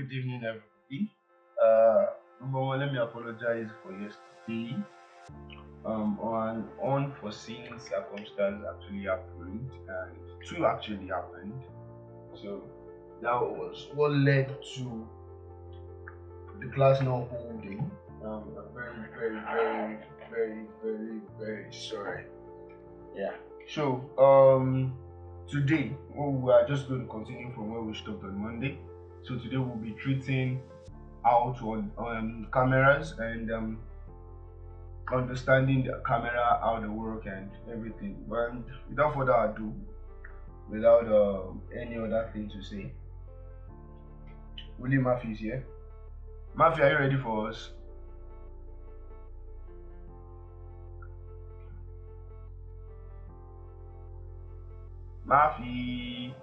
good evening, everybody. Number one, let me apologize for yesterday. An unforeseen circumstance actually happened, and two actually happened. So that was what led to the class not holding. I'm very sorry. Yeah. So today we are just going to continue from where we stopped on Monday. So today we'll be treating out on cameras and understanding the camera, how they work and everything. And without further ado, without any other thing to say, Willie Murphy is here. Murphy, are you ready for us? Murphy.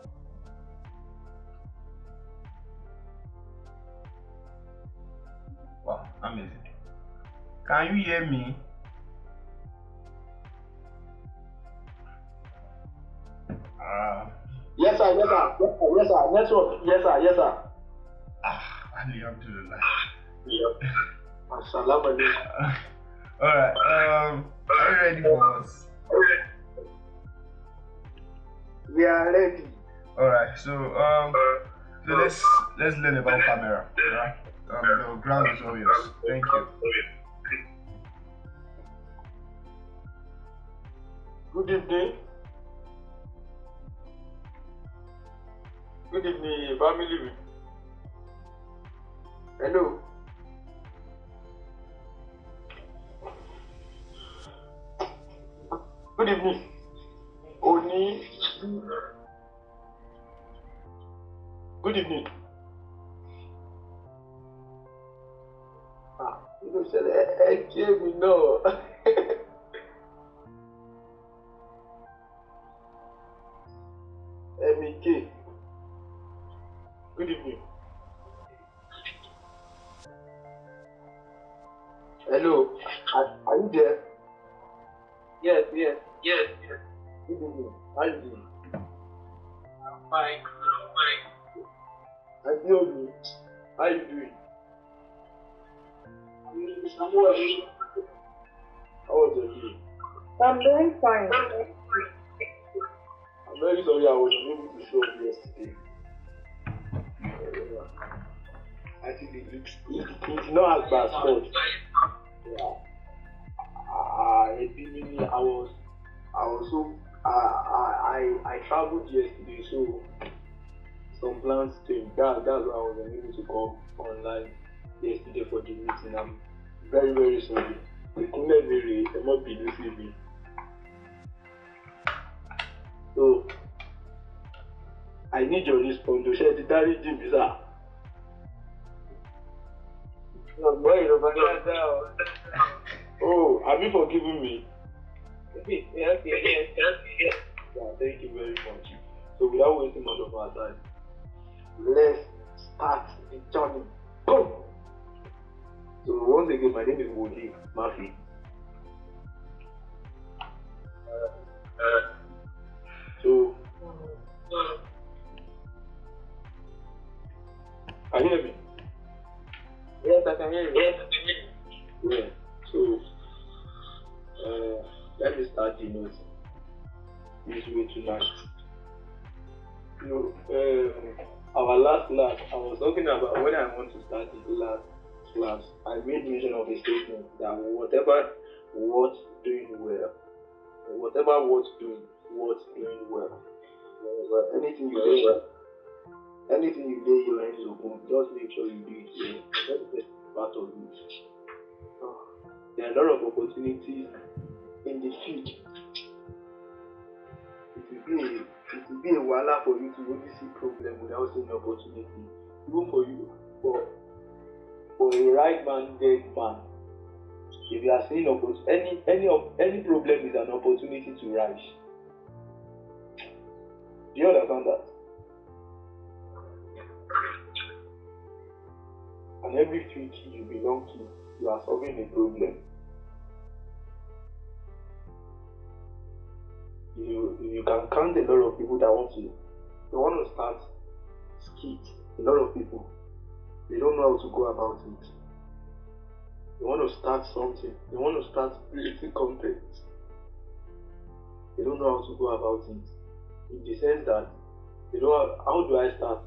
Wow, amazing. Can you hear me? Uh, Yes, sir. Yes, sir. Yes, sir. Network. Yes, sir. Yes, sir. Alhamdulillah. Yeah. Assalamu alaikum. Alright, are you ready for us? We are ready. Alright, so let's learn about camera. Right? The ground is all yours. Thank you. Good evening. Good evening, family. Hello. Good evening. Oni. Good evening. You know, say, gave me no. MEK. Good evening. Hello. Are you there? Yes. Good evening. How are you doing? I'm fine. And you, how are you doing? How was your day? I'm doing fine. I'm very sorry I was unable to show up yesterday. Actually, it's not as bad as yeah. I traveled yesterday, so some plans changed. That's why I was unable to come online yesterday for the meeting. I'm very sorry. The couldn't really not be deceiving. So I need your response to share the diary visa. Oh, have you forgiven me? Yes. Yeah, thank you very much. So without wasting much of our time, let's start the journey. Go! So once again, my name is Wodi Murphy. So can you hear me? Yes, I can hear you. Yeah. So let me start the notes this way tonight. Our last class, I was talking about when I want to start the last class, I made mention of a statement that whatever what's doing well, anything you lay your hands upon, just make sure you do it well. That's the best part of it. There are a lot of opportunities in the field. It will be a wala for you to only see problem without seeing opportunity. Even for you, for a right man, dead man. If you are seeing any problem is an opportunity to rise. Do you understand that? And every field you belong to, you are solving a problem. You can count a lot of people that want to start skit. A lot of people. They don't know how to go about it. They want to start something. They want to start creating content. They don't know how to go about it. In the sense that they don't know how do I start?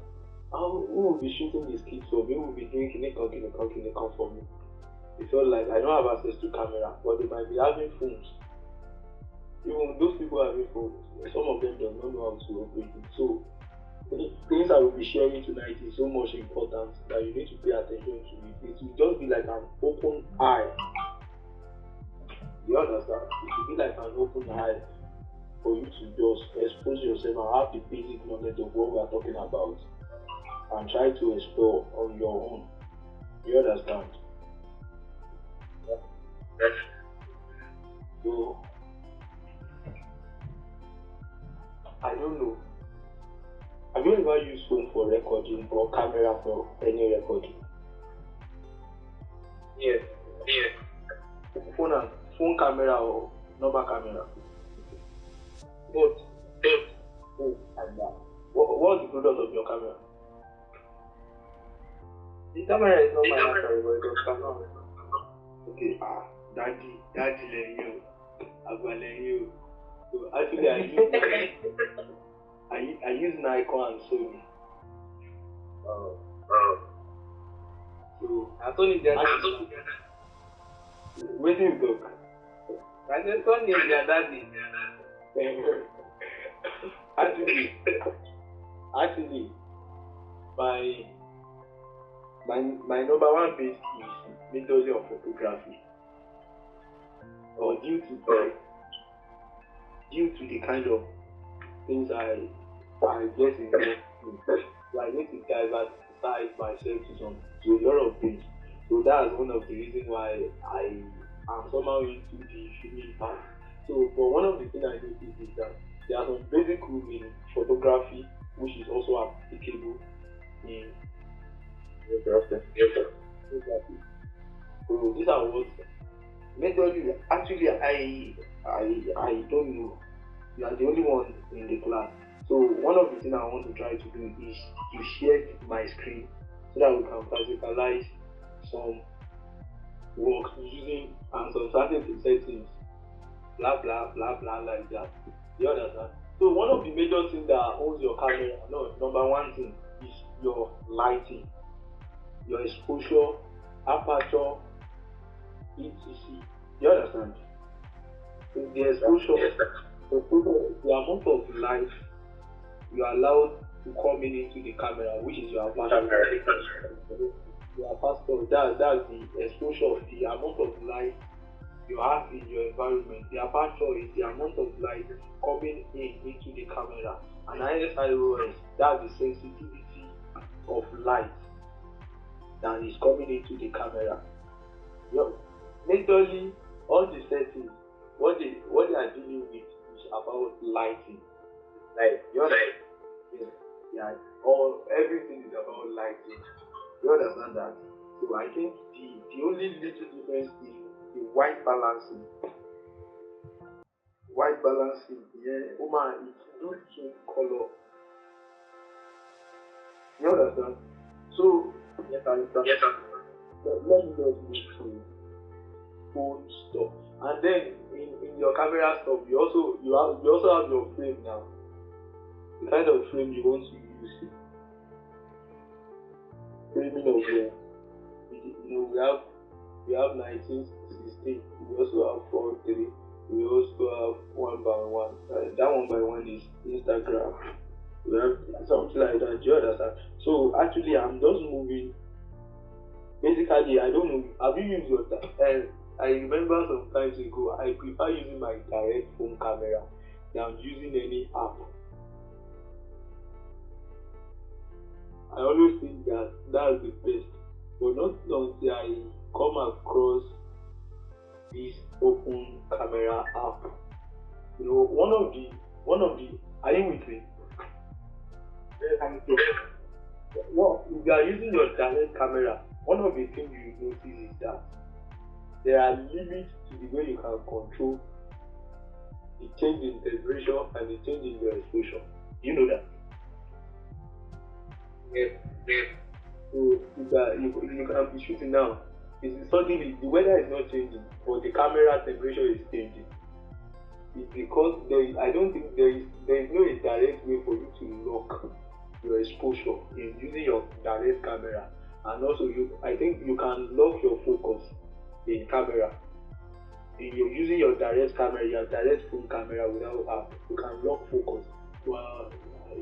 Who will be shooting these clips for me? Who will be doing kinetic for me? They feel like I don't have access to camera, but they might be having phones. Even those people having phones, some of them do not know how to operate it. So things I will be sharing tonight is so much important that you need to pay attention to it. It will just be like an open eye. You understand? It will be like an open eye for you to just expose yourself and have the basic knowledge of what we are talking about and try to explore on your own. You understand? Yes. So I don't know. Have you ever used phone for recording or camera for any recording? Yes. Phone camera or normal camera? Both. And that. What's the product of your camera? The camera is not my natural, but it was Canon. Okay, daddy, you, you. So actually, I use Nikon and Sony. So I told you that. Where do you go? I said Sony is your daddy. Actually, my number one base is methods of photography. Or due to the kind of things I get involved in, so I need to diversify myself to a lot of things. So that's one of the reasons why I am somehow into the filming part. So, but one of the things I noticed is that there are some basic rules in photography which is also applicable in photography. So these are what methodology. Actually, I don't know. You are the only one in the class. So one of the things I want to try to do is to share my screen so that we can physicalize some works using and some certain settings, blah blah blah blah like that. You understand? So one of the major things that owns your camera, number one thing is your lighting, your exposure, aperture, etc. You understand? So the exposure, the amount of light you are allowed to come into the camera, which is your aperture. Your aperture, that's the exposure, the amount of light you have in your environment. The aperture is the amount of light coming into the camera. And ISIOS, that's the sensitivity of light that is coming into the camera. Majorly, all the settings, what they are dealing with is about lighting. Like everything is about lighting. You understand that? So I think the only little difference is the white balancing. White balancing, yeah, it's due to color. You understand? So yes, I understand. Yes, sir. Let me just move to phone stuff. And then in your camera stuff, you also have your frame now. The kind of frame you want to use. Framing of we have 1916. We also have 4:3. We also have 1:1. That 1:1 is Instagram. We have something like that. You understand? So actually, I'm just moving. Basically, I don't know. Have you used your? I remember some times ago, I prefer using my direct phone camera than using any app. I always think that that's the best, but not until I come across this open camera app. One of the. Are you with me? Well, if you are using your direct camera, one of the things you notice is that there are limits to the way you can control the change in temperature and the change in your exposure. You know that? Yes. So you can be shooting now. It's suddenly the weather is not changing, but the camera temperature is changing. It's because I don't think there is no direct way for you to lock your exposure in using your direct camera. And also I think you can lock your focus in camera. If you're using your direct camera, your direct phone camera without app, you can lock focus. Well,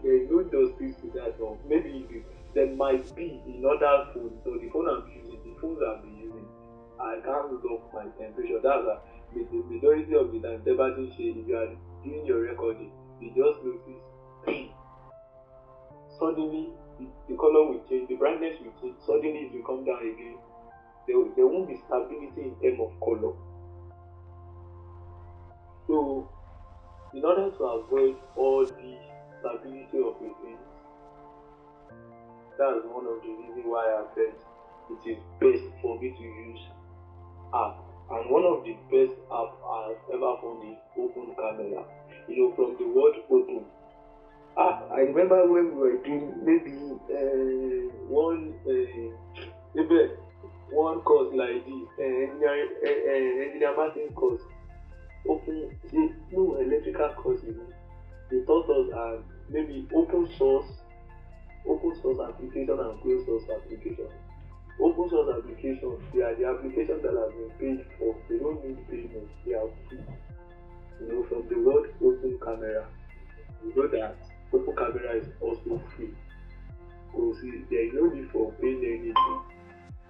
there is no justice to that. Or maybe there might be in other phones. So the phone I'm using, the phones I've been using, I can't lock my temperature. That's the majority of the time. Everything shade. If you are doing your recording, you just notice suddenly the color will change, the brightness will change. Suddenly it will come down again. There won't be stability in terms of color. So in order to avoid all the stability of a thing, that's one of the reasons why I felt it is best for me to use app. And one of the best app I've ever found is Open Camera. From the word open. I remember when we were doing maybe one course like this, engineer marketing course, no electrical courses. They taught us maybe open source application and closed source application. Open source applications, they are the applications that have been paid for. They don't need payment. They are free. From the word open camera, you know that open camera is also free. So see, there is no need for paying anything,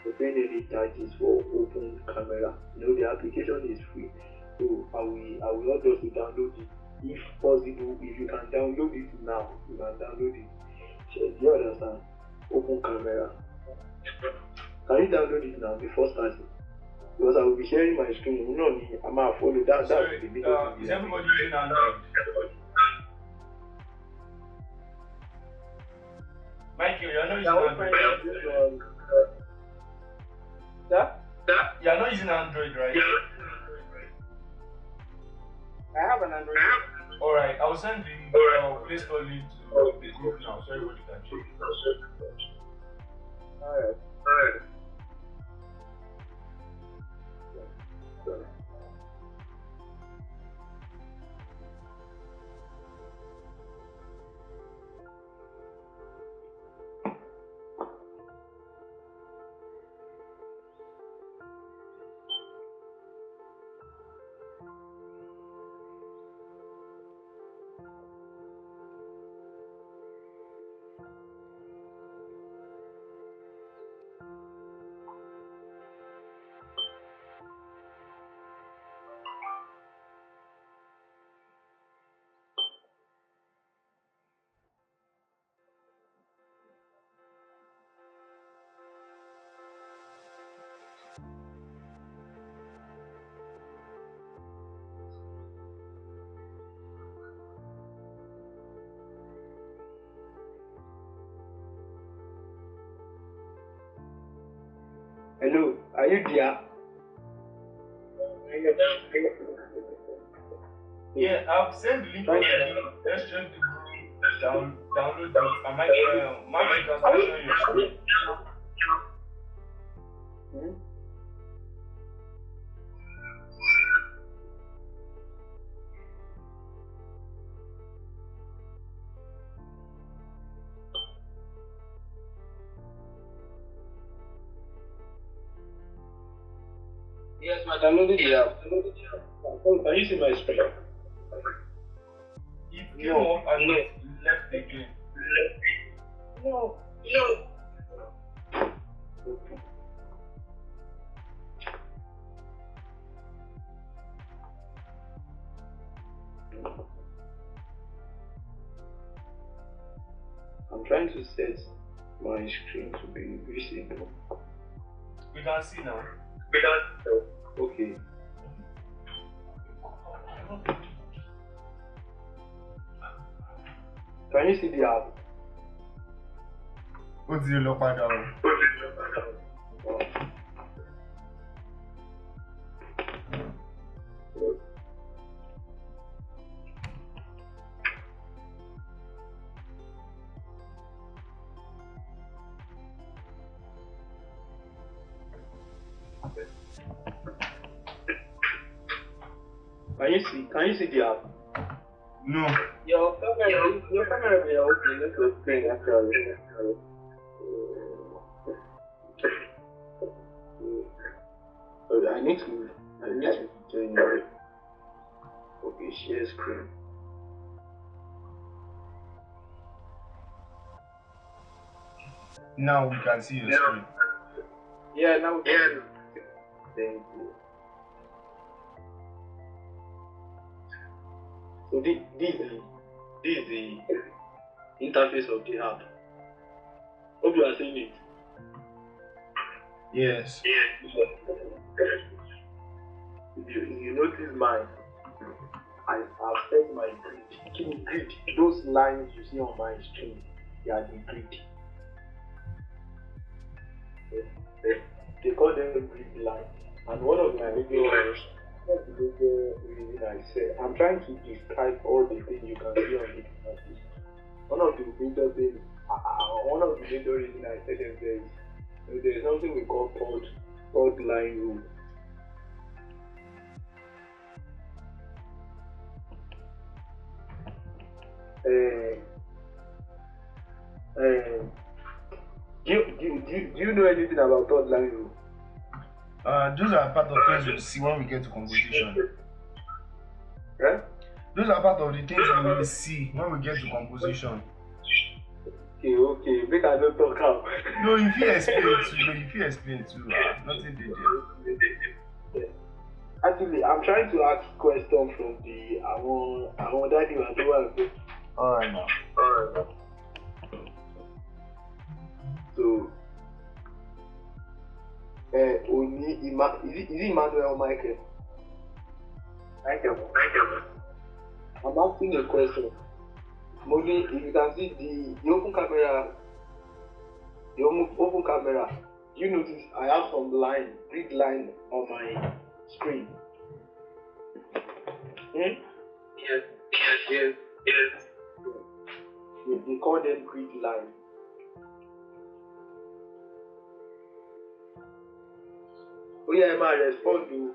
for paying any charges for open camera. The application is free. So I will not just download it. If possible, if you can download it now, you can download it. So, do you understand? Open camera. Can you download it now before starting? Because I will be sharing my screen. I'm gonna follow that. Sorry, That's the video. is everybody using Android? Michael, you're not using Android. Yeah? You're not using Android, right? I have an Android. Alright, I'll send the Play Store link to the group now so everybody can check. Alright. Hello, are you there? Yeah, I've sent the link already. Let's check the group, download it. I might, Mark, you can start showing your screen. Yes, I downloaded the app. Can you see my screen? It came up and it left again. No. I'm trying to set my screen to be visible. We can see now. Okay. Can you see the app? Ó ti lọ padà o. Can you see the app? No. Your camera will open the screen actually. Okay, I need to join you. Okay, share screen. Now we can see your screen. Yeah, now we can. Thank you. So this is the interface of the app. Hope you are seeing it. Yes. If you notice mine, I've set my grid. Those lines you see on my screen, they are the grid. They call them grid line. And one of the major reason I said, I'm trying to describe all the things you can see on the interface. One of the major reasons I said there is something we call third line rule. Do you know anything about third line rule? Those are part of things we'll see when we get to composition. Right? Those are part of the things we will see when we get to composition. Okay, make I don't talk out. No, if you explain too, nothing did there. Actually, I'm trying to ask questions from the I want daddy and do. Alright now. So is it Emmanuel or Michael? Michael. I'm asking a question. Moni, if you can see the open camera, you notice I have some grid line on my screen. Yes. They call them grid line. Oh yeah, I might respond to.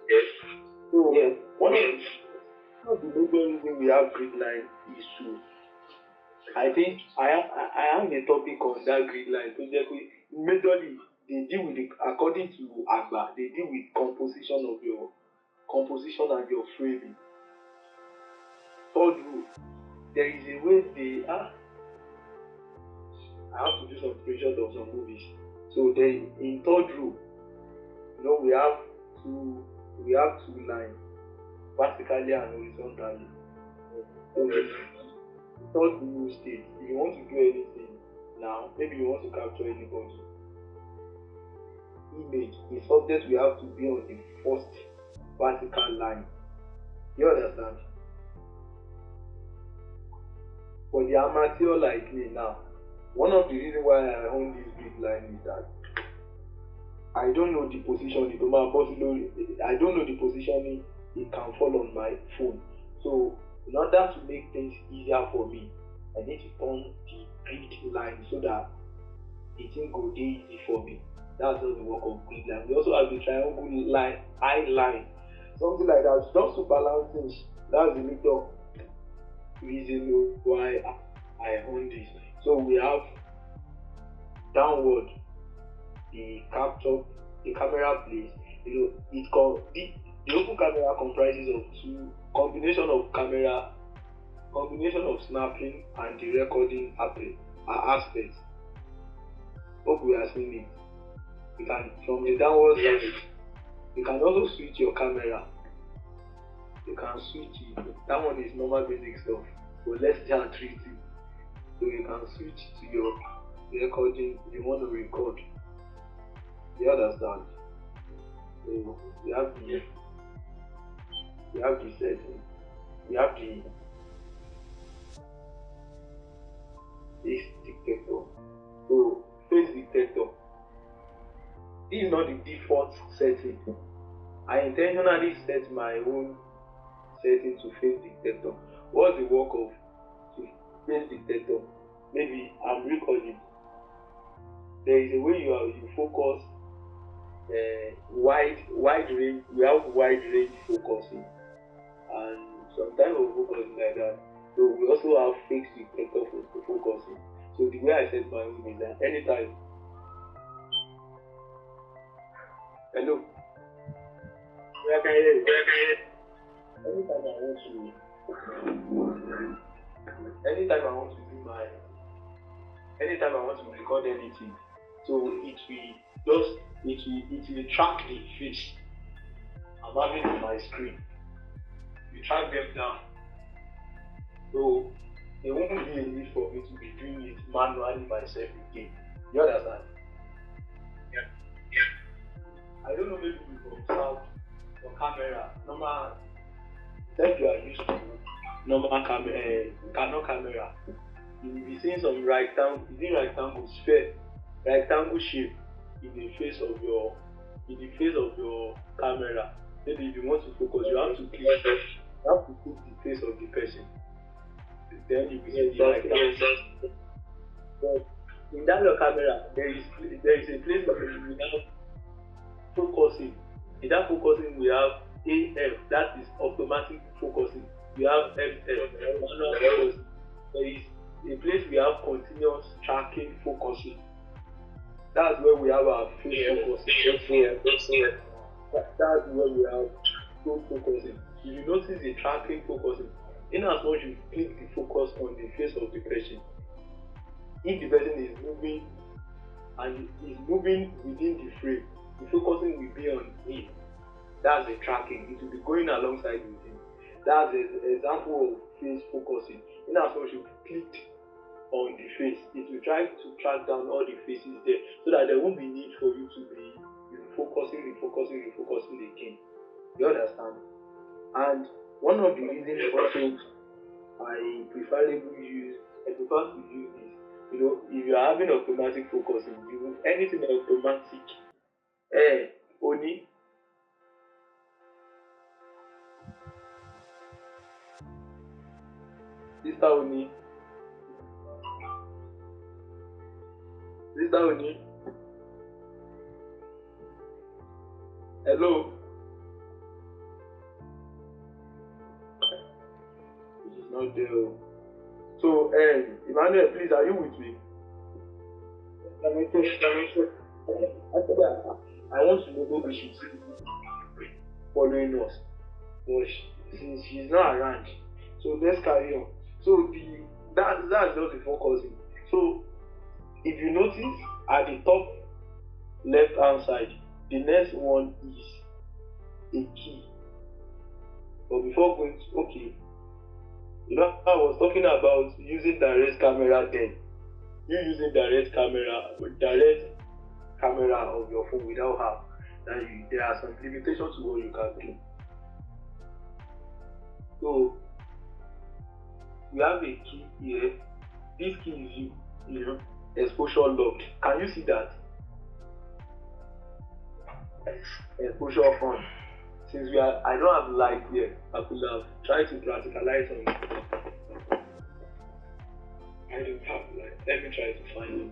So Yes. one of the major reasons we have grid line is to. I think I have a topic on that grid line. So majorly they deal with according to AGBA, they deal with composition and your framing. Third rule, there is a way I have to do some screenshots of some movies. So in third rule, we have two lines, vertically and horizontally. So the third rule states, if you want to do anything now, maybe you want to capture anybody image, the subject will have to be on the first vertical line. You understand? For the amateur like me now, one of the reasons why I own this grid line is that I don't know the positioning. I don't know the positioning it can fall on my phone. So in order to make things easier for me, I need to turn the grid line so that it will go easy for me. That's how the work of grid line. We also have the triangle line, eye line, something like that, just to balance things. That's the major reason why I own this. So we have downward the camera place. The open camera comprises of combination of snapping and the recording aspects. Hope we are seeing it. You can, from the downward side, you can also switch your camera. You can switch it. That one is normal basic stuff. But let's just treat it. So you can switch to your recording if you want to record. You understand? So we have the setting. We have the face detector. So face detector. This is not the default setting. I intentionally set my own setting to face detector. What's the work of face detector? Maybe I'm recording. There is a way you focus wide range. We have wide range focusing and some type of focusing like that. So we also have fixed detector focusing. So the way I set my own is that anytime. Hello. Yeah, I can hear you. Anytime I want to record anything, so it will track the face I'm having on my screen. You track them down. So there won't be a need for me to be doing it manually myself again. You understand? Yeah. I don't know, maybe you observe your camera. Normal, like you are used to normal Canon camera. You will be seeing some rectangle shape in the face of your camera. Maybe if you want to focus, you have to click the face of the person. Then you will see the rectangle. But in that your camera, there is a place where we have focusing. In that focusing, we have AF, that is automatic focusing. We have FF, manual focusing. There is a place we have continuous tracking focusing. That's where we have our face focusing. That's where we have full focusing. If you notice the tracking focusing, in as much you click the focus on the face of the person, if the person is moving and is moving within the frame, the focusing will be on him. That's the tracking. It will be going alongside with him. That's an example of face focusing. In as much you clicked on the face, it will try to track down all the faces there so that there won't be need for you to be refocusing again. You understand? And one of the reasons also I prefer to use this. You know, if you are having automatic focusing, anything automatic, only Sister Oni. Hello. It is not there. So, Emmanuel, please, are you with me? I want to know who she's following us, but since she's not around, so let's carry on. So that's just the focusing. So if you notice at the top left hand side, the next one is a key. But before going to, okay, you know, I was talking about using direct camera then. You using direct camera of your phone without app. There are some limitations to what you can do. So we have a key here. This key is exposure locked. Can you see that? Exposure on. Since I don't have light here, I could have tried to practicalize on it. I don't have light. Let me try to find it.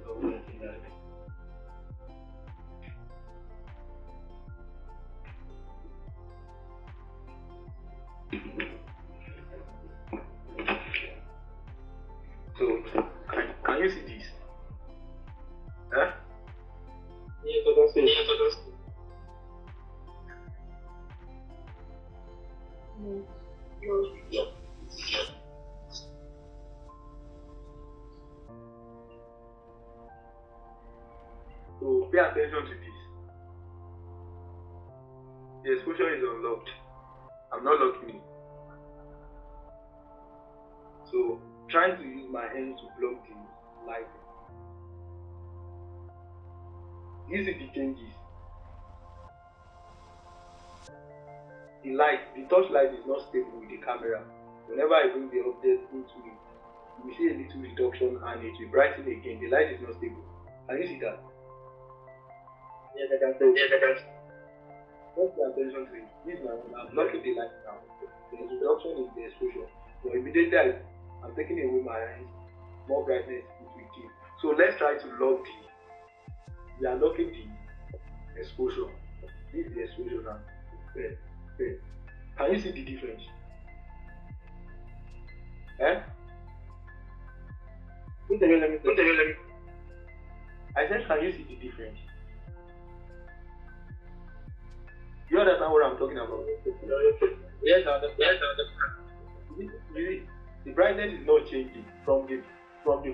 So, can you see this? Huh? Yes, I can see it. So, pay attention to this. The exposure is unlocked. I'm not locking it. So, trying to use my hands to block the light. You see the changes. The light, the touch light is not stable with the camera. Whenever I bring the object into it, you will see a little reduction and it will brighten again. The light is not stable. Can you see that? Yes, I can see it. Just pay attention to it. This is my one. I'm blocking the light now. There is reduction in the exposure. But immediately I'm taking away my hands, more brightness it will give. So let's try to lock we are locking the exposure. This is the exposure now. Okay. Okay. Can you see the difference? Eh? Put the let me I said, can you see the difference? You understand what I'm talking about? Yes, I understand. The brightness is not changing from the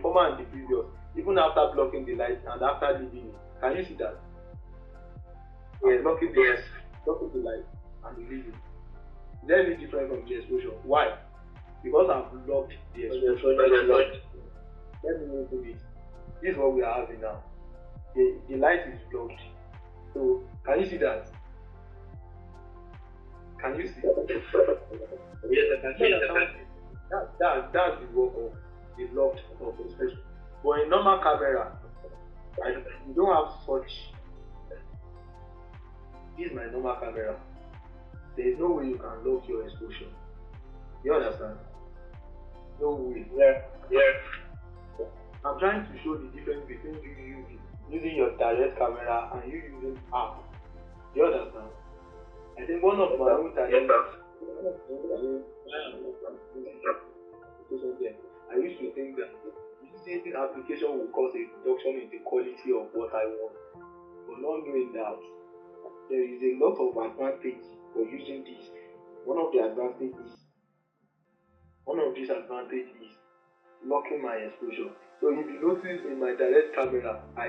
former and the previous, even after blocking the light and after leaving it. Can you see that? Yes. Blocking the light and leaving. Is there any difference from the exposure? Why? Because I've blocked the exposure. Let me move to it. This is what we are having now. The light is blocked. So can you see that? Can you see? Yes, I can see. That's the work of the blocked of exposure. But in normal camera, you don't have such. This is my normal camera. There is no way you can lock your exposure. You understand? No way. Yeah. I'm trying to show the difference between you using your direct camera and you using app. You understand? I think one of my own challenges, I used to think that using this application will cause a reduction in the quality of what I want. But not knowing that there is a lot of advantage for using this. One of these advantages is locking my exposure. So if you notice in my direct camera, I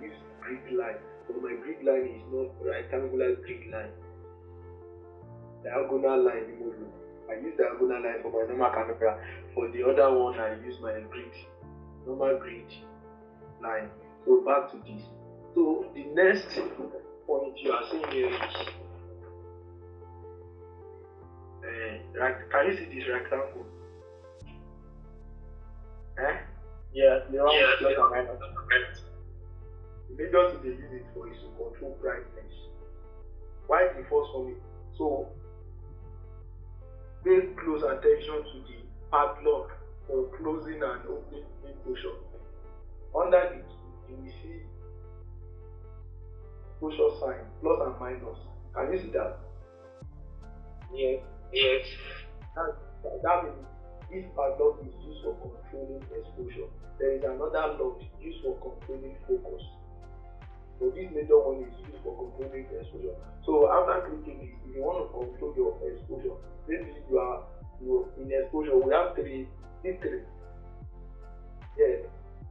use grid line, but my grid line is not rectangular grid line. Diagonal line in model. I use diagonal line for my normal camera. For the other one, I use my normal grid line. So back to this. So the next point you are seeing here is can you see this rectangle? Yes, The major thing they use it for is to control brightness. Why the first one? So pay close attention to the padlock for closing and opening in motion. Under the key, you will see closure sign, plus and minus. Can you see that? Yes. That means this padlock is used for controlling exposure. There is another lock used for controlling focus. So this major one is used for controlling exposure. So after clicking this, if you want to control your exposure, maybe you are in exposure. We have three. Yeah,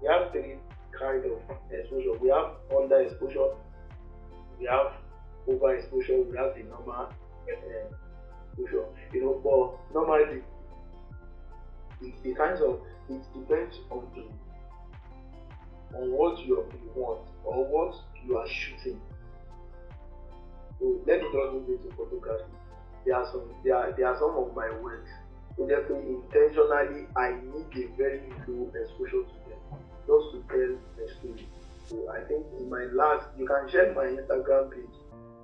we have three kind of exposure. We have under exposure, we have over exposure, we have the normal exposure. But normally it depends on what you want or what you are shooting. So let me just move into photography. There are some of my works. So therefore, intentionally, I need a very low exposure to them, just to tell a story. So I think in my last, you can check my Instagram page.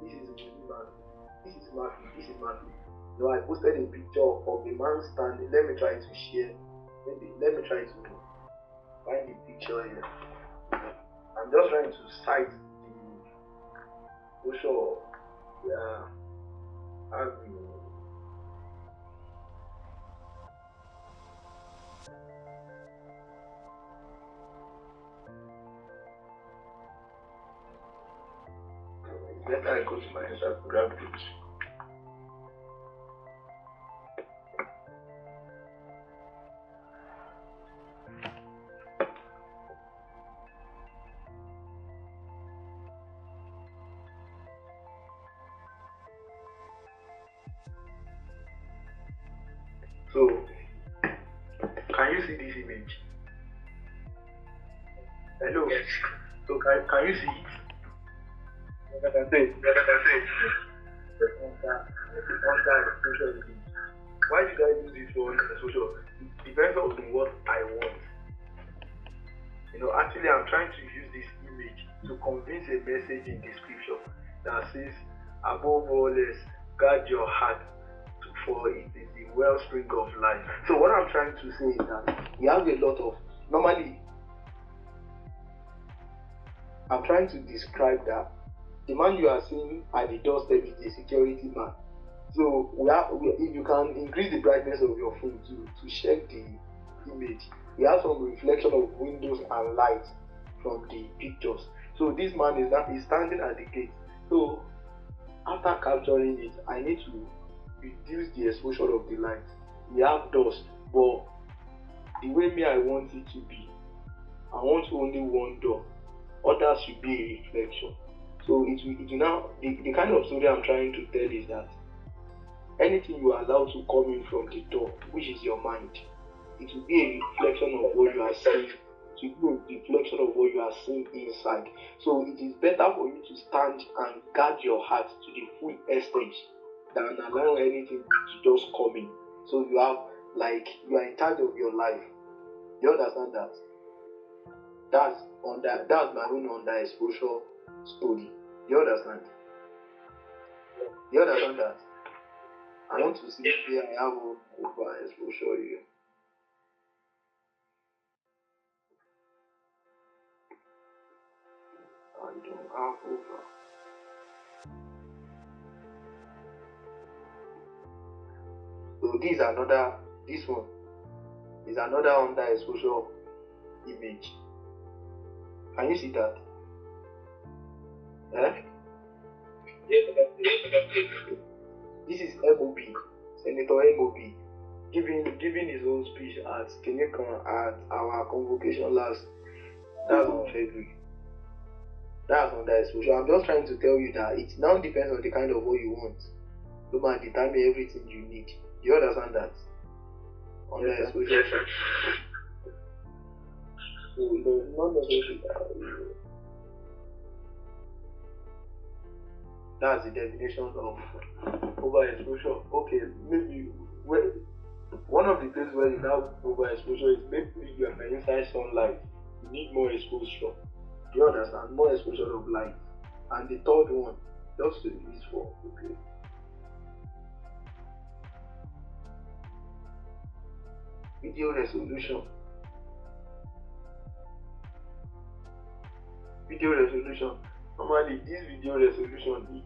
This is Williman. This is Matthew. I posted a picture of a man standing. Let me try to share. Let me try to find the picture here. I'm just trying to cite the social avenue. Let me go to my Instagram page. So, can you see this image? Hello? Yes. So, can you see it? Yes, I can see. Why did I use this for social? It depends on what I want. Actually, I'm trying to use this image to convince a message in the scripture that says, above all else, guard your heart, for it is the wellspring of life. So what I'm trying to say is that we have a lot of, normally, I'm trying to describe that the man you are seeing at the doorstep is the security man. So if you can increase the brightness of your phone to check the image, we have some reflection of windows and light from the pictures. So this man is standing at the gate. So after capturing it, I need to reduce the exposure of the light. We have dust, but the way me I want it to be, I want only one door. Others should be a reflection. So it will now, the kind of story I'm trying to tell is that anything you allow to come in from the door, which is your mind, it will be a reflection of what you are seeing. It will be a reflection of what you are seeing inside. So it is better for you to stand and guard your heart to the full extent than allow anything to just come in. So you are in charge of your life. You understand that? That's my own underexposure story. You understand? You understand that? I want to see if I have overexposure here. I don't have over. So this one is another underexposure image. Can you see that? Eh? This is MOB, Senator MOB, giving his own speech at Kinecon at our convocation that's on February. That's underexposure. I'm just trying to tell you that it now depends on the kind of what you want. You might determine everything you need. Do you understand that? Underexposure. Yes, sir. So there's not necessarily that's the definition of overexposure. Okay, maybe one of the places where you have overexposure is maybe you are inside sunlight. You need more exposure. Do you understand? More exposure of light. And the third one, just to use for okay. Video resolution. Video resolution. Normally, this video resolution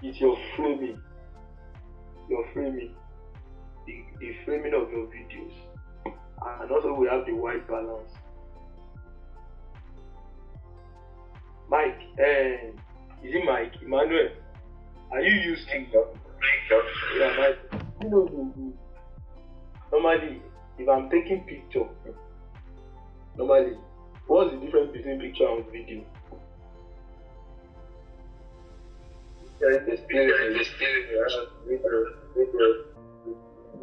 is your framing. Your framing. The framing of your videos. And also we have the white balance. Mike, is it Mike? Emmanuel, are you used to yeah, Mike. You know, normally, if I'm taking picture, normally, what's the difference between picture and video? The spirit, video,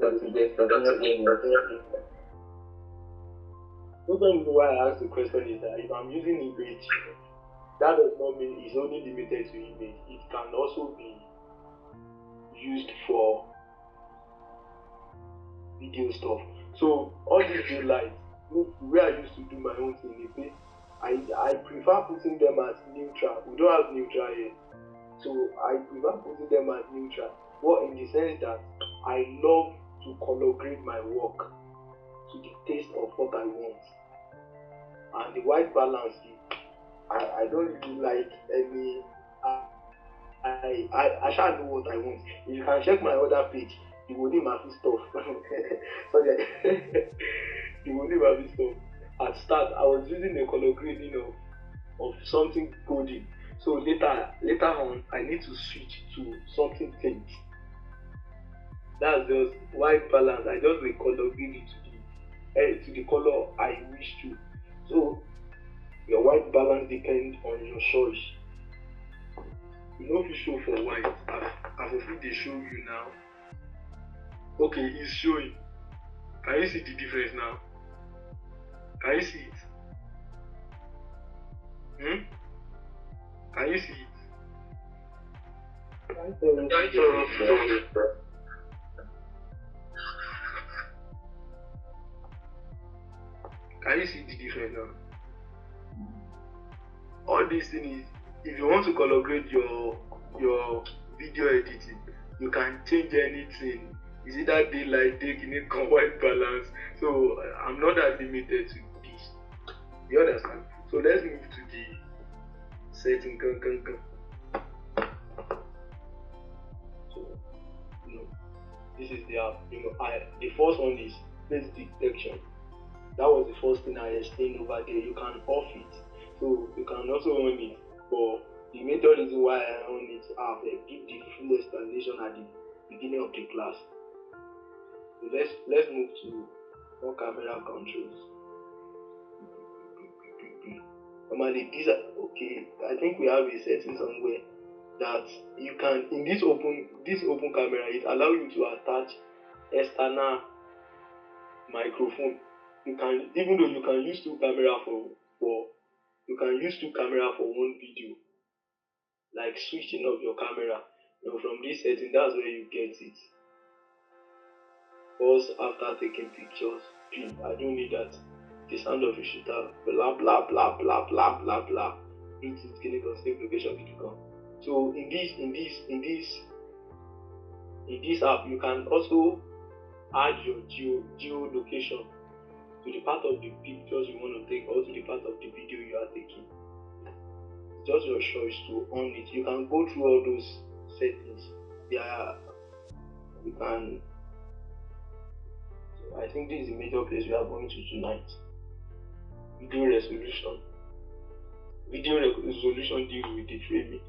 that's the reason why I asked the question is that if I'm using image, that does not mean it's only limited to image. It can also be used for video stuff. So all these blue lights, where I used to do my own thing, I prefer putting them as neutral. We don't have neutral here. So I prefer putting them as neutral. But in the sense that I love to color grade my work to the taste of what I want. And the white balance, I don't really like any. I shall know what I want. If you can check my other page, you will need my stuff. Sorry, you will need my stuff. At start, I was using a color grading of something golden. So later on, I need to switch to something tint. That's just white balance. I just will color grade it to the color I wish to. So your white balance depends on your choice. You know if you show for white, as if they show you now. Okay, it's showing. Can you see the difference now? Can you see it? Can you see it? Can you see the difference now? All these things, if you want to color grade your video editing, you can change anything. Is it that daylight, Kinecon, white balance? So I'm not that limited to this. You understand? So let's move to the setting. know, this is the app. The first one is face detection. That was the first thing I explained over there. You can off it, so you can also on it. But the major reason why I on it, I give the full explanation at the beginning of the class. So let's move to more camera controls. Normally these are okay. I think we have a setting somewhere that you can in this open camera, it allows you to attach external microphone. You can, even though you can use two camera for one video, like switching of your camera. From this setting, that's where you get it. Pause after taking pictures. I don't need that. The sound of a shooter. Blah blah blah blah blah blah blah. Bluetooth connect save location video. So in this app, you can also add your geolocation to the part of the pictures you want to take or to the part of the video you are taking. It's just your choice to on it. You can go through all those settings. You can. I think this is the major place we are going to tonight. Video resolution. Video resolution deals with the framing,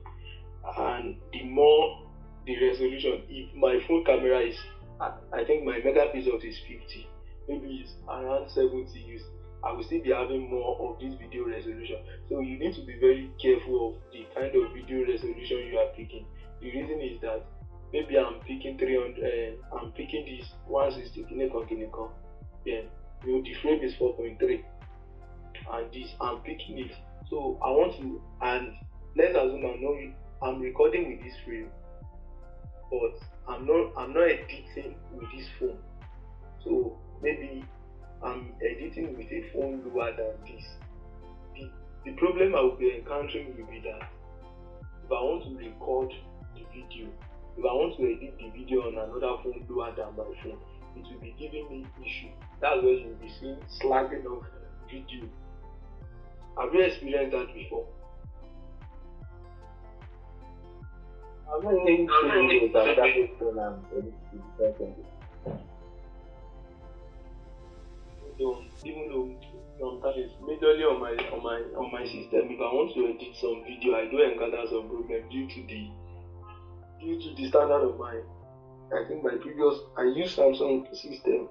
and the more the resolution. If my phone camera is, I think my megapixel is 50. Maybe it's around 70 use, I will still be having more of this video resolution. So you need to be very careful of the kind of video resolution you are picking. The reason is that maybe I'm picking 300, I'm picking this 160 kinecon, then the frame is 4.3, and this I'm picking it. So I want to, and let's assume I'm recording with this frame, but I'm not editing with this phone. So maybe I'm editing with a phone lower than this. The problem I will be encountering will be that if I want to record the video, if I want to edit the video on another phone lower than my phone, it will be giving me issue. That's where you'll be seeing slagging of video. Have you experienced that before? I've been linked to videos that that phone and editing. Even though sometimes majorly on my system, if I want to edit some video, I do encounter some problem due to the standard of my, I think my previous, I use Samsung system.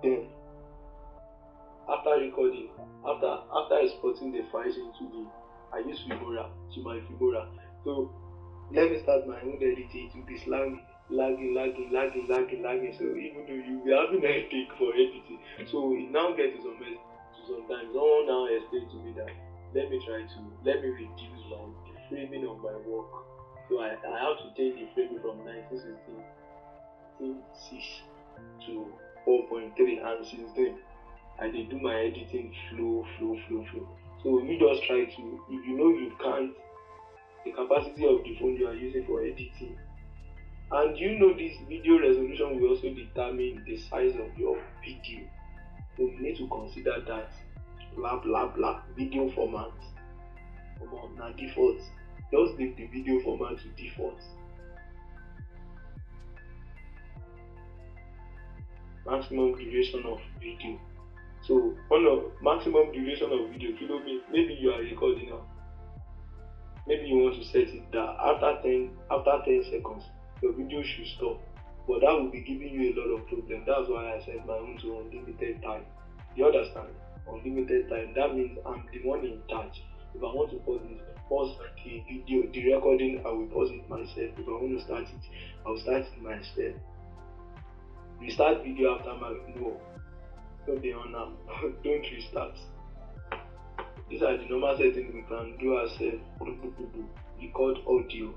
Then after recording, after exporting the files I use Filmora to my Filmora. So let me start my own editing. It will be lagging. So even though you'll be having a headache for editing, so it now gets to sometimes someone now explain to me that let me reduce the framing of my work. So I have to change the framing from 1916 to 4.3, and since then I did do my editing flow. So you just try to, if you know you can't, the capacity of the phone you are using for editing. And this video resolution will also determine the size of your video. So you need to consider that. Video format. Now default. Just leave the video format to default. Maximum duration of video. So on a maximum duration of video, maybe you are recording now. Maybe you want to set it that after 10 seconds, your video should stop. But that will be giving you a lot of problems. That's why I set my own to unlimited time. You understand? Unlimited time. That means I'm the one in charge. If I want to pause the video, the recording, I will pause it myself. If I want to start it, I will start it myself. Restart video after don't be on now. Don't restart. These are the normal settings we can do ourselves. Record audio.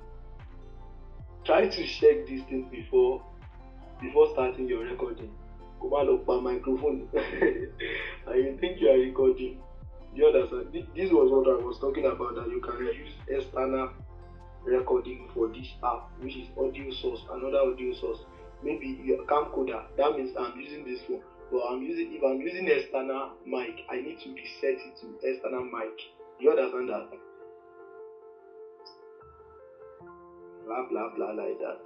Try to check these things before starting your recording. Come up my microphone and you think you are recording. You understand? This was what I was talking about, that you can use external recording for this app, which is audio source, another audio source. Maybe your camcorder. That means I'm using this phone. But if I'm using external mic, I need to reset it to external mic. You understand that? Blah blah blah like that.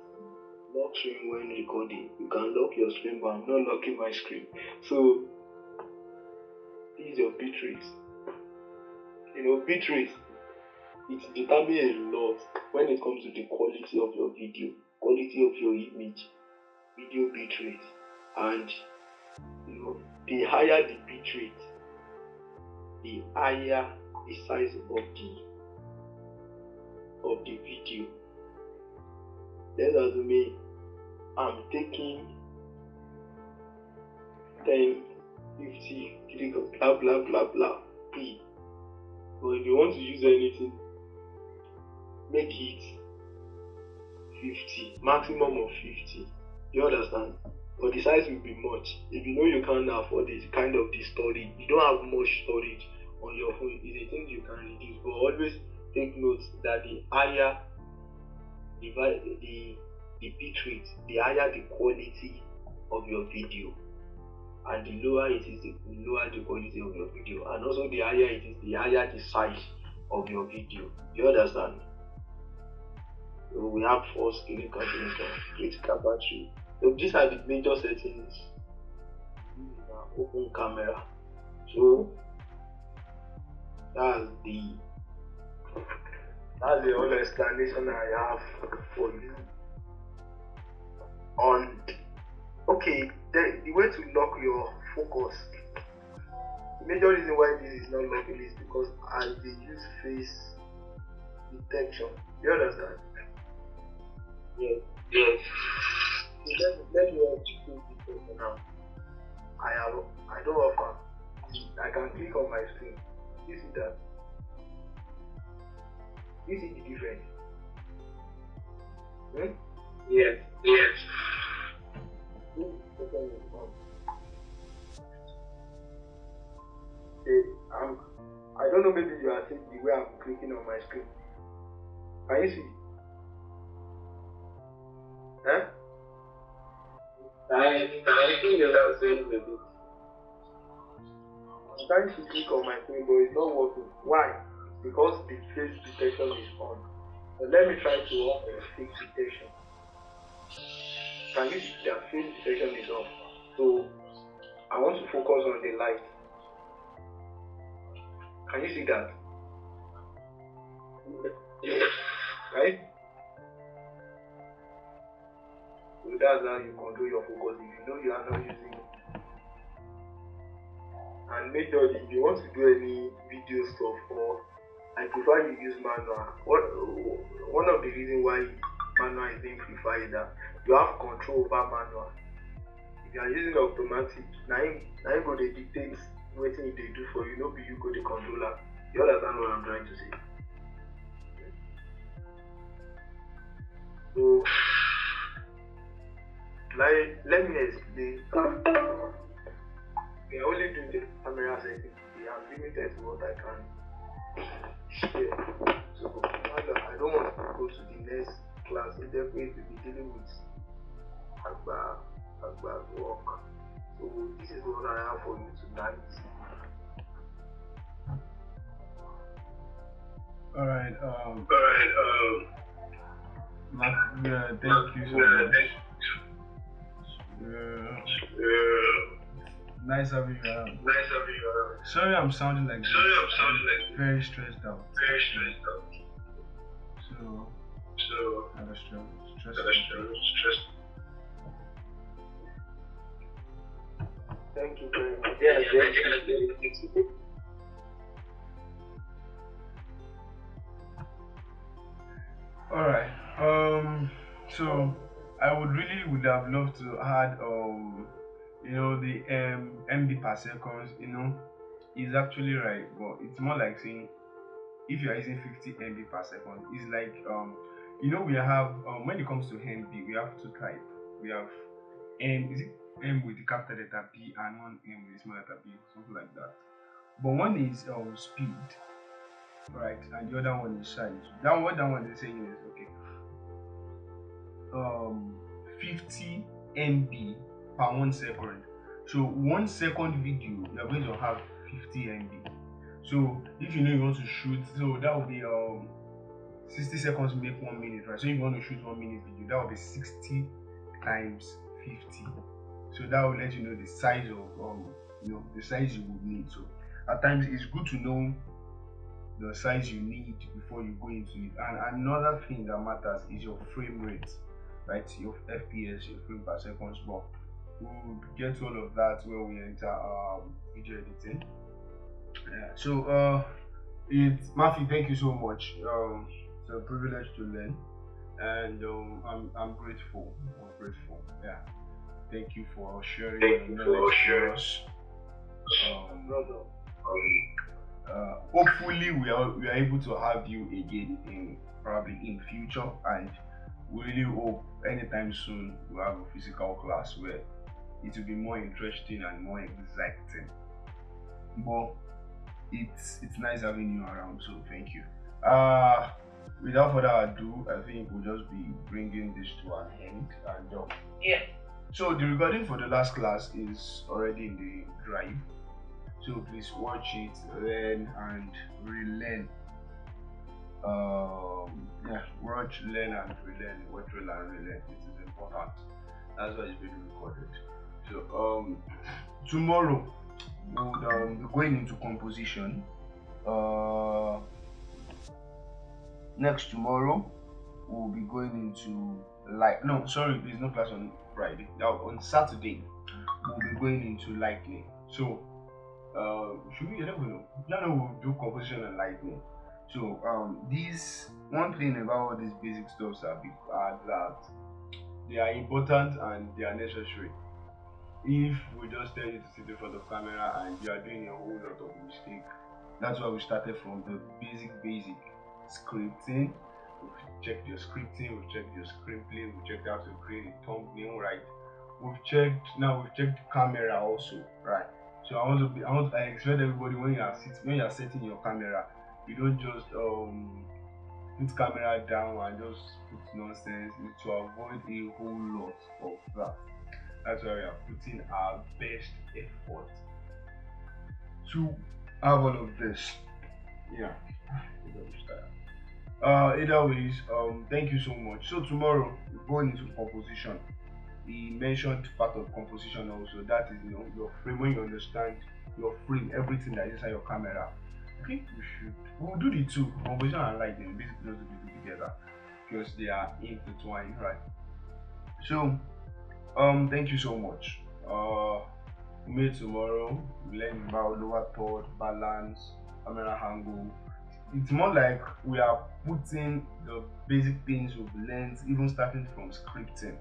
lock screen when recording. You can lock your screen, but I'm not locking my screen. So this is your bitrate. Bitrate, it determines a lot when it comes to the quality of your video, quality of your image, video bitrate. And the higher the bitrate, the higher the size of the video. Let's assume I'm taking 10, 50, click blah blah blah blah P. But if you want to use anything, make it 50, maximum of 50. You understand? But the size will be much. If you know you can't afford it, kind of the storage, you don't have much storage on your phone, it's a thing you can reduce. But always take note that the higher the bitrate, the higher the quality of your video, and the lower it is, the lower the quality of your video, and also the higher it is, the higher the size of your video. You understand? So we have force, scaling calculator, critical battery. So these are the major settings. Open camera. So that's the whole explanation I have for you on. Okay, the way to lock your focus. The major reason why this is not locking is because as they use face detection. You understand? Yes. So let me watch face detection now. I don't offer. I can click on my screen. You see that? You see the difference? Yes. I don't know, maybe you are seeing the way I'm clicking on my screen. Can you see? I think you are saying a bit. I'm trying to click on my screen, but it's not working. Why? Because the face detection is on. So let me try to off the face detection. Can you see that face detection is off? So I want to focus on the light. Can you see that? Right? So that's how you control your focus if you know you are not using it. And make sure if you want to do any video stuff, or I prefer you use manual. One of the reasons why manual is being preferred is that you have control over manual. If you are using automatic, now you go to dictate what they do for you, not be you go the controller. You understand what I'm trying to say? So let me explain. We are only doing the camera settings. We are limited to what I can share. So I don't want to go to the next class. It's definitely to be dealing with Agba work. So this is what I have for you tonight. Alright, thank you so much. Nice having you around. Sorry I'm sounding like this. Very stressed out. So I was stressed. Thank you very much. Yeah. Alright. So I would have loved to add the MB per second, is actually right, but it's more like saying if you are using 50 MB per second, it's like we have when it comes to MB, we have two types. We have is it M with the capital letter B and one M with the small letter B, something like that. But one is speed, right, and the other one is size. What that one is saying is 50 MB per 1 second. So 1 second video, you are going to have 50 MB. So if you want to shoot, so that will be 60 seconds make 1 minute, right? So if you want to shoot 1 minute video, that will be 60 times 50. So that will let you know the size of the size you would need. So at times it's good to know the size you need before you go into it. And another thing that matters is your frame rate, right? Your FPS, your frame per second. But we'll get to all of that when we enter video editing. Yeah. So it's Matthew, thank you so much. It's a privilege to learn, and I'm grateful. I'm grateful. Yeah. Thank you for sharing your knowledge with us. Um, Hopefully we are able to have you again in probably in future, and we really hope anytime soon we'll have a physical class where it will be more interesting and more exciting. But it's nice having you around, so thank you. Without further ado, I think we'll just be bringing this to an end, and yeah. So the recording for the last class is already in the drive. So please watch it, learn and relearn. Yeah, watch, learn and relearn. Watch, learn and relearn. It is important. That's why it's being recorded. So tomorrow we'll be going into composition. Next tomorrow we'll be going into there's no class on Friday. Now on Saturday we'll be going into lightning. So should we? I don't know. I know we'll do composition and lightning. So these one thing about all these basic stuffs are that they are important and they are necessary. If we just tell you to sit in front of camera and you are doing a whole lot of mistake, that's why we started from the basic scripting. We've checked your scripting, we've checked your screenplay, we've checked how to create a thumbnail, right? We've checked camera also, right? So I expect everybody when you are setting your camera, you don't just put camera down and just put nonsense. It's to avoid a whole lot of that. That's why we are putting our best effort to have all of this. Yeah. Either ways, thank you so much. So tomorrow we're going into composition. He mentioned part of composition also. That is, your frame. When you understand your frame, everything that is inside your camera. I think we'll do the two, composition and lighting, basically those two together because they are intertwined, right? So, thank you so much. We meet tomorrow. We learn about lower third, balance, camera angle. It's more like we are putting the basic things we've learned, even starting from scripting.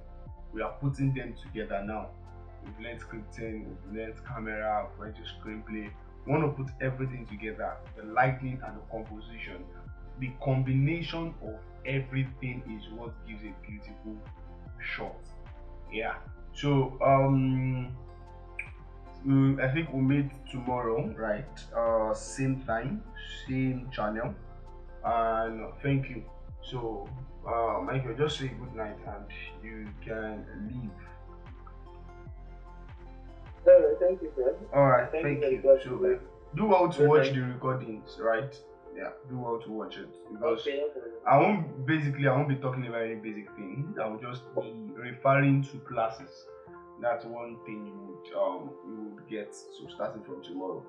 We are putting them together now. We've learned scripting, we've learned camera, we've learned screenplay. We want to put everything together, the lighting and the composition. The combination of everything is what gives a beautiful shot. Yeah. So I think we'll meet tomorrow, right? Same time, same channel. And thank you. So Michael, just say good night and you can leave. Thank you, sir. Alright, thank you. So do well to watch the recordings, right? Yeah, do well to watch it because I won't be talking about any basic things. I will just be referring to classes. That's one thing you would get. So starting from tomorrow.